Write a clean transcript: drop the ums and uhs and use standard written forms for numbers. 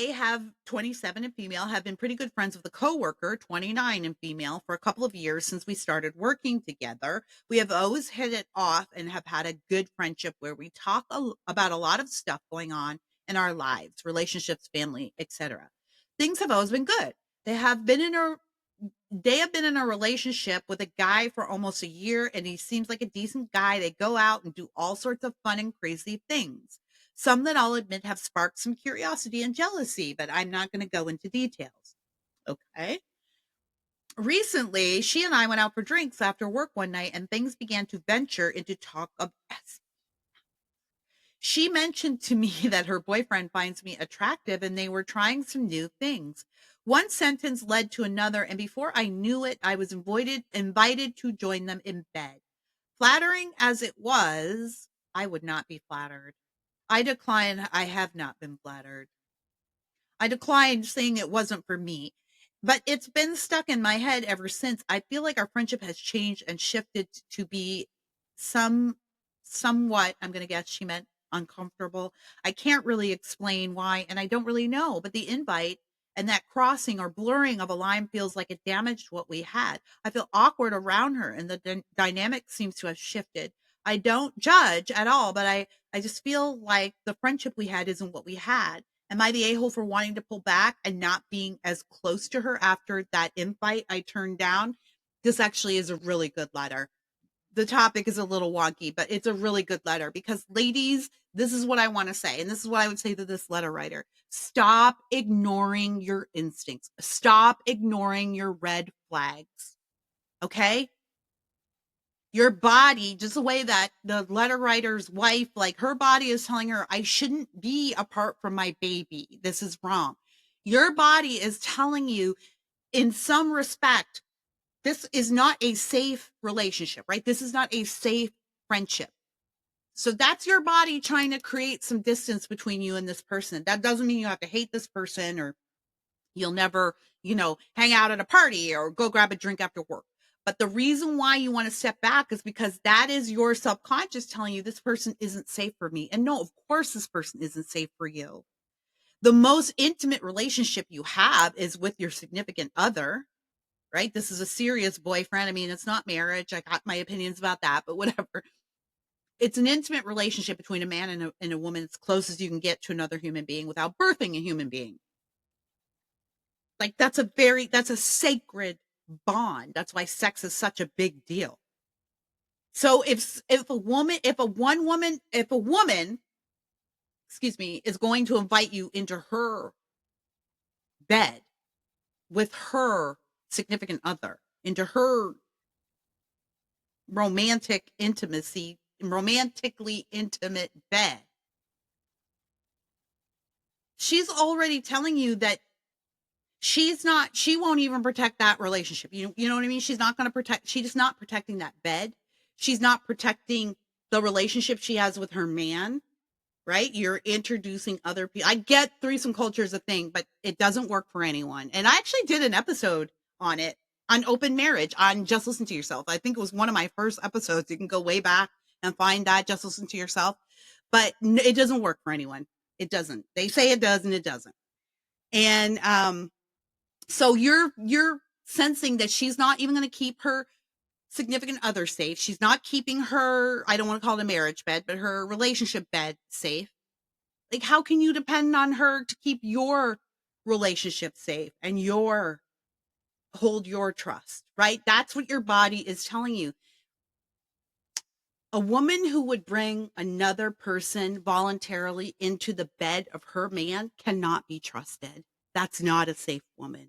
I have 27 and female, have been pretty good friends with a coworker, 29 and female, for a couple of years since we started working together. We have always hit it off and have had a good friendship where we talk about a lot of stuff going on in our lives, relationships, family, etc. Things have always been good. They have been in a they have been in a relationship with a guy for almost a year, and he seems like a decent guy. They go out and do all sorts of fun and crazy things. Some that I'll admit have sparked some curiosity and jealousy, but I'm not going to go into details. Okay. Recently, she and I went out for drinks after work one night, and things began to venture into talk of S. She mentioned to me that her boyfriend finds me attractive and they were trying some new things. One sentence led to another, and before I knew it, I was invited to join them in bed. Flattering as it was, I would not be flattered. I decline. I have not been flattered. I declined, saying it wasn't for me. But it's been stuck in my head ever since. I feel like our friendship has changed and shifted to be some somewhat, I'm going to guess she meant uncomfortable. I can't really explain why, and I don't really know, but the invite and that crossing or blurring of a line feels like it damaged what we had. I feel awkward around her, and the dynamic seems to have shifted. I don't judge at all, but I just feel like the friendship we had isn't what we had. Am I the a-hole for wanting to pull back and not being as close to her after that invite I turned down? This actually is a really good letter. The topic is a little wonky, but it's a really good letter because, ladies, this is what I want to say. And this is what I would say to this letter writer. Stop ignoring your instincts. Stop ignoring your red flags. Okay? Your body, just the way that the letter writer's wife, like her body is telling her, I shouldn't be apart from my baby. This is wrong. Your body is telling you, in some respect, this is not a safe relationship, right? This is not a safe friendship. So that's your body trying to create some distance between you and this person. That doesn't mean you have to hate this person or you'll never, hang out at a party or go grab a drink after work. But the reason why you want to step back is because that is your subconscious telling you this person isn't safe for me. And no, of course, this person isn't safe for you. The most intimate relationship you have is with your significant other, right? This is a serious boyfriend. I mean, it's not marriage. I got my opinions about that, but whatever. It's an intimate relationship between a man and a woman. It's close as you can get to another human being without birthing a human being. Like that's a sacred bond. That's why sex is such a big deal. So if a woman, excuse me, is going to invite you into her bed with her significant other, into her romantically intimate bed, she's already telling you that she won't even protect that relationship. You know what I mean? She's not going to protect, she's not protecting that bed. She's not protecting the relationship she has with her man, right? You're introducing other people. I get threesome culture is a thing, but it doesn't work for anyone. And I actually did an episode on it, on open marriage, on Just Listen to Yourself. I think it was one of my first episodes. You can go way back and find that, Just Listen to Yourself. But it doesn't work for anyone. It doesn't. They say it does and it doesn't. And so you're sensing that she's not even going to keep her significant other safe. She's not keeping her, I don't want to call it a marriage bed, but her relationship bed safe. Like, how can you depend on her to keep your relationship safe and hold your trust, right? That's what your body is telling you. A woman who would bring another person voluntarily into the bed of her man cannot be trusted. That's not a safe woman.